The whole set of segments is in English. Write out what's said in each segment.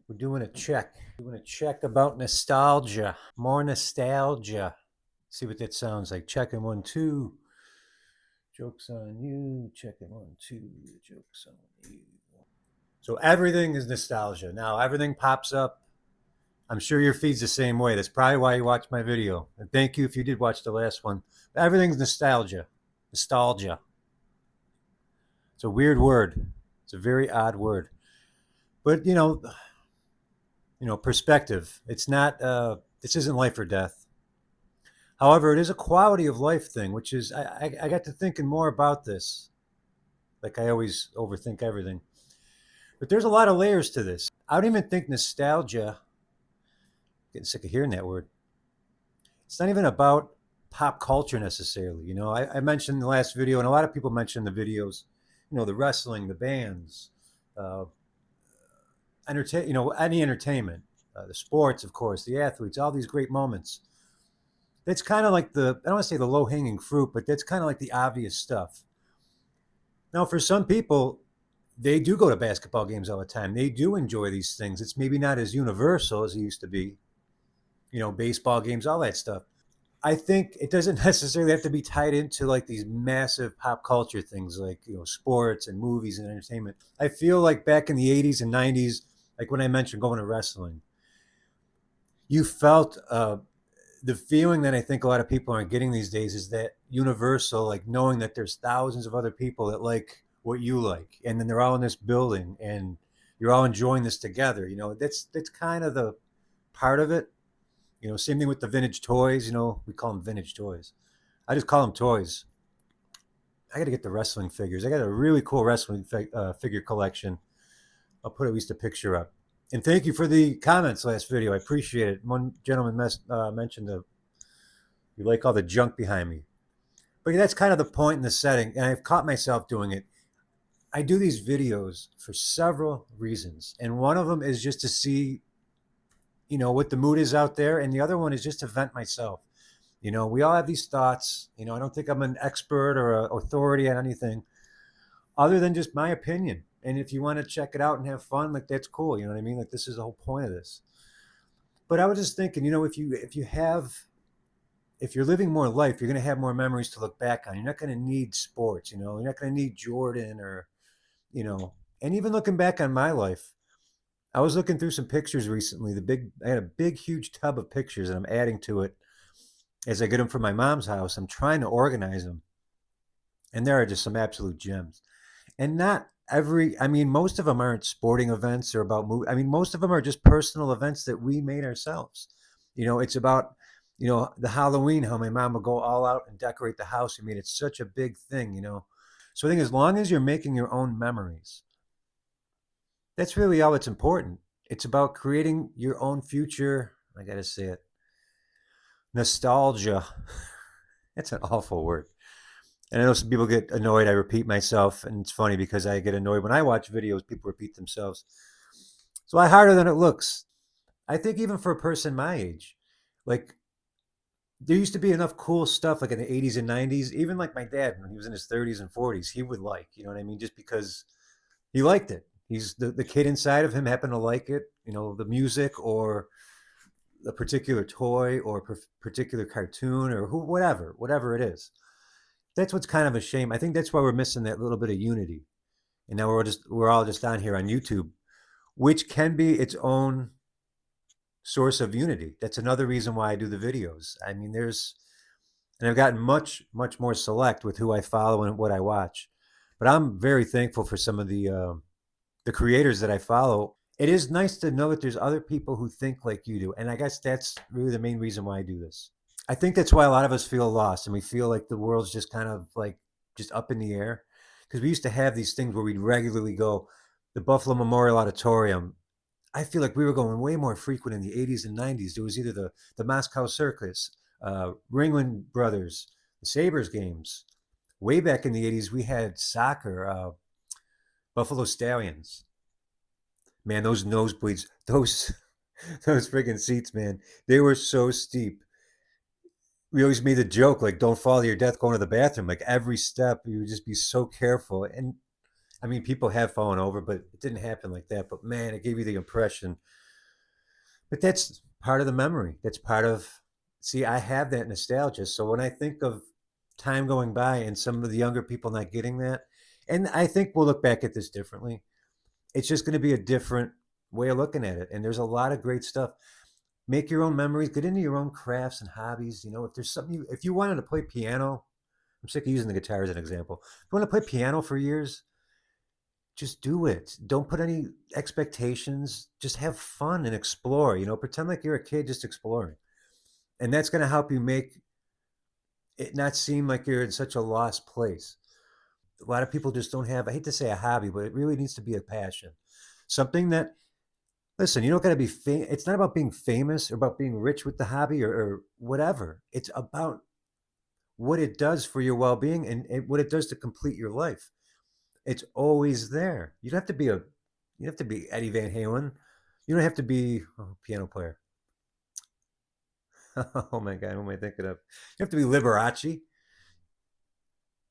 We're doing a check. Doing a check about nostalgia. More nostalgia. See what that sounds like. Checking one, two. Joke's on you. Checking one, two. Joke's on you. So everything is nostalgia. Now everything pops up. I'm sure your feed's the same way. That's probably why you watched my video. And thank you if you did watch the last one. Everything's nostalgia. Nostalgia. It's a weird word. It's a very odd word. But perspective. It's not. This isn't life or death. However, it is a quality of life thing, which is I got to thinking more about this. Like I always overthink everything, but there's a lot of layers to this. I don't even think nostalgia. Getting sick of hearing that word. It's not even about pop culture necessarily. I mentioned in the last video, and a lot of people mentioned the videos. The wrestling, the bands, uh, any entertainment, the sports, of course, the athletes, all these great moments. That's kind of like I don't want to say the low hanging fruit, but that's kind of like the obvious stuff. Now, for some people, they do go to basketball games all the time. They do enjoy these things. It's maybe not as universal as it used to be, baseball games, all that stuff. I think it doesn't necessarily have to be tied into like these massive pop culture things like, sports and movies and entertainment. I feel like back in the 80s and 90s, like when I mentioned going to wrestling, you felt the feeling that I think a lot of people aren't getting these days is that universal, like knowing that there's thousands of other people that like what you like, and then they're all in this building, and you're all enjoying this together. That's kind of the part of it. Same thing with the vintage toys. We call them vintage toys. I just call them toys. I got to get the wrestling figures. I got a really cool wrestling figure collection. I'll put at least a picture up. And thank you for the comments last video. I appreciate it. One gentleman mentioned you like all the junk behind me. But that's kind of the point in the setting, and I've caught myself doing it. I do these videos for several reasons, and one of them is just to see, what the mood is out there, and the other one is just to vent myself. We all have these thoughts. I don't think I'm an expert or an authority on anything other than just my opinion. And if you want to check it out and have fun, like that's cool. You know what I mean? Like this is the whole point of this. But I was just thinking, if you're living more life, you're going to have more memories to look back on. You're not going to need sports, you're not going to need Jordan or, and even looking back on my life, I was looking through some pictures recently. I had a big, huge tub of pictures and I'm adding to it as I get them from my mom's house. I'm trying to organize them. And there are just some absolute gems. And not most of them aren't sporting events or about movie. Most of them are just personal events that we made ourselves. It's about, the Halloween, how my mom would go all out and decorate the house. It's such a big thing. So I think as long as you're making your own memories, that's really all that's important. It's about creating your own future. I got to say it. Nostalgia. That's an awful word. And I know some people get annoyed. I repeat myself, and it's funny because I get annoyed when I watch videos, people repeat themselves. It's a lot harder than it looks. I think even for a person my age, like there used to be enough cool stuff like in the 80s and 90s, even like my dad when he was in his 30s and 40s, he would like, you know what I mean? Just because he liked it. He's the kid inside of him happened to like it, the music or a particular toy or particular cartoon or whatever it is. That's what's kind of a shame. I think that's why we're missing that little bit of unity. And now we're all just on here on YouTube, which can be its own source of unity. That's another reason why I do the videos. And I've gotten much, much more select with who I follow and what I watch. But I'm very thankful for some of the creators that I follow. It is nice to know that there's other people who think like you do. And I guess that's really the main reason why I do this. I think that's why a lot of us feel lost and we feel like the world's just kind of like just up in the air. Because we used to have these things where we'd regularly go, the Buffalo Memorial Auditorium. I feel like we were going way more frequent in the 80s and 90s. There was either the Moscow Circus, Ringling Brothers, the Sabres games. Way back in the 80s, we had soccer, Buffalo Stallions. Man, those nosebleeds, those friggin' seats, man, they were so steep. We always made the joke like, don't fall to your death going to the bathroom. Like every step, you would just be so careful. And I mean, people have fallen over, but it didn't happen like that. But man, it gave you the impression. But that's part of the memory. That's part of, see, I have that nostalgia. So when I think of time going by and some of the younger people not getting that, and I think we'll look back at this differently. It's just going to be a different way of looking at it. And there's a lot of great stuff. Make your own memories, get into your own crafts and hobbies. You know, if there's something if you wanted to play piano, I'm sick of using the guitar as an example. If you want to play piano for years, just do it. Don't put any expectations. Just have fun and explore. You know, pretend like you're a kid just exploring. And that's going to help you make it not seem like you're in such a lost place. A lot of people just don't have, I hate to say a hobby, but it really needs to be a passion. Something that, listen, you don't got to be it's not about being famous or about being rich with the hobby or whatever. It's about what it does for your well-being and what it does to complete your life. It's always there. You don't have to be you have to be Eddie Van Halen. You don't have to be a piano player. Oh my God, what am I thinking of? You have to be Liberace.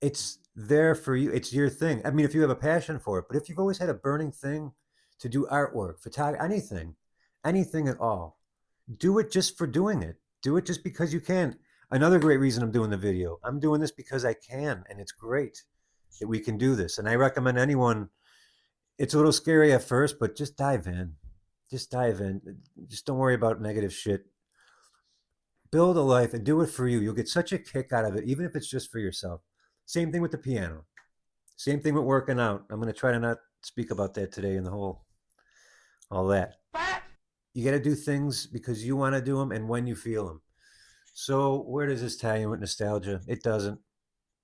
It's there for you. It's your thing. I mean, if you have a passion for it, but if you've always had a burning thing to do artwork, photography, anything at all, do it just for doing it. Do it just because you can. Another great reason I'm doing the video. I'm doing this because I can, and it's great that we can do this. And I recommend anyone. It's a little scary at first, but just dive in. Just dive in. Just don't worry about negative shit. Build a life and do it for you. You'll get such a kick out of it, even if it's just for yourself. Same thing with the piano. Same thing with working out. I'm going to try to not speak about that today and the whole, all that. You got to do things because you want to do them and when you feel them. So where does this tie in with nostalgia? It doesn't.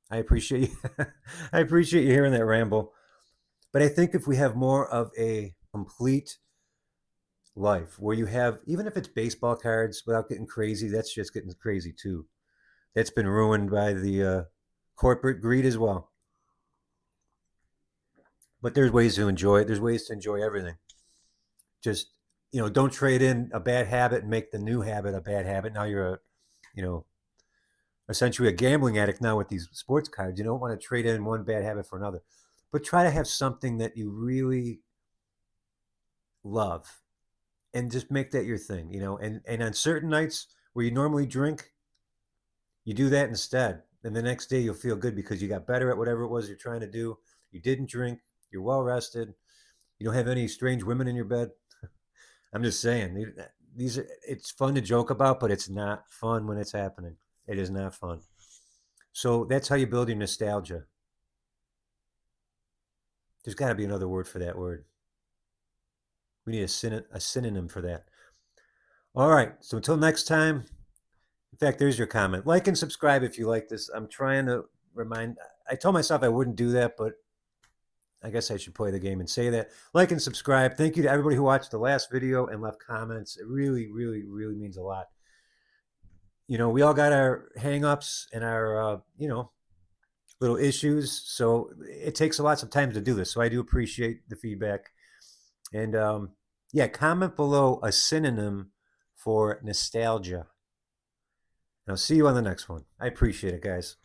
I appreciate you. I appreciate you hearing that ramble. But I think if we have more of a complete life where you have, even if it's baseball cards without getting crazy, that's just getting crazy too. That's been ruined by the corporate greed as well. But there's ways to enjoy it. There's ways to enjoy everything. Just, don't trade in a bad habit and make the new habit a bad habit. Now you're you know, essentially a gambling addict now with these sports cards. You don't want to trade in one bad habit for another, but try to have something that you really love and just make that your thing, and on certain nights where you normally drink, you do that instead. And the next day you'll feel good because you got better at whatever it was you're trying to do. You didn't drink, you're well rested, you don't have any strange women in your bed. I'm just saying, it's fun to joke about, but it's not fun when it's happening. It is not fun. So that's how you build your nostalgia. There's got to be another word for that word. We need a synonym for that. All right. So until next time, in fact, there's your comment. Like and subscribe if you like this. I'm trying to remind, I told myself I wouldn't do that, but I guess I should play the game and say that. Like and subscribe. Thank you to everybody who watched the last video and left comments. It really, really, really means a lot. We all got our hang-ups and our, little issues. So it takes lots of time to do this. So I do appreciate the feedback. And yeah, comment below a synonym for nostalgia. And I'll see you on the next one. I appreciate it, guys.